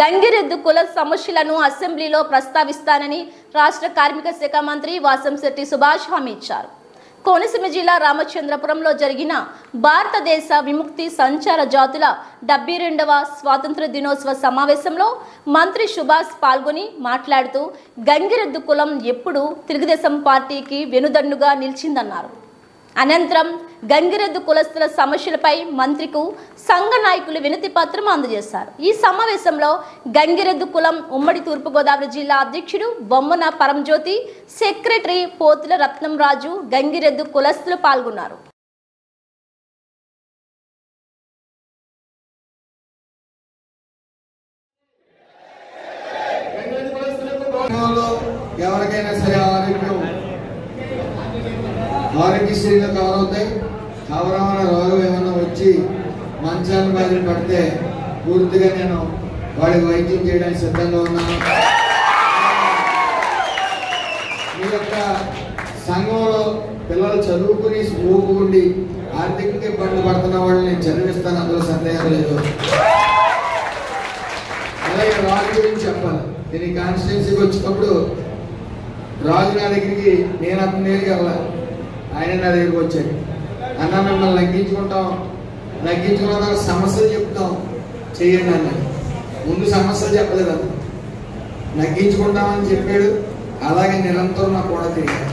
గంగిరెద్దు కుల సమస్యలను అసెంబ్లీలో ప్రస్తావిస్తానని రాష్ట్ర కార్మిక శాఖ మంత్రి వాసంశెట్టి సుభాష్ హామీ ఇచ్చారు. కోనసీమ జిల్లా రామచంద్రపురంలో జరిగిన భారతదేశ విముక్తి సంచార జాతుల 72వ స్వాతంత్ర దినోత్సవ సమావేశంలో మంత్రి సుభాష్ పాల్గొని మాట్లాడుతూ గంగిరెద్దు కులం ఎప్పుడూ తెలుగుదేశం పార్టీకి వెనుదన్నుగా నిలిచిందన్నారు. అనంతరం గంగిరెద్దు కులస్తుల సమస్యలపై మంత్రికి సంఘ నాయకులు వినతి పత్రం అందజేశారు. ఈ సమావేశంలో గంగిరెద్దు కులం ఉమ్మడి తూర్పుగోదావరి జిల్లా అధ్యక్షుడు బొమ్మన పరంజ్యోతి, సెక్రటరీ పోతుల రత్నంరాజు, గంగిరెద్దు కులస్తులు పాల్గొన్నారు. ఎవరికైనా సరే ఆరోగ్యశ్రీలో కవర్ అవుతాయి. కవరమైన రోగం ఏమన్నా వచ్చి మంచాన్ని బాధలు పడితే పూర్తిగా నేను వాడికి వైద్యం చేయడానికి సిద్ధంగా ఉన్నాను. మీ యొక్క సంఘంలో పిల్లలు చదువుకుని ఊపుకుండి ఆర్థికంగా ఇబ్బంది పడుతున్న వాళ్ళని నేను చదివిస్తాను, అందులో సందేహం లేదు. అలాగే రాజు గురించి చెప్పాలి. దీని కాన్స్టిట్యున్సీకి వచ్చినప్పుడు రాజు నా దగ్గరికి నేను అతను నేరుగా వెళ్ళాలి, ఆయన నా దగ్గరికి వచ్చాడు. అన్న మిమ్మల్ని లగ్గించుకున్న తర్వాత సమస్యలు చెప్తాం చెయ్యండి అన్న. ముందు సమస్యలు చెప్పలేదు, అన్న లగ్గించుకుంటామని చెప్పాడు. అలాగే నిరంతరం నాకు కూడా తిరిగాడు.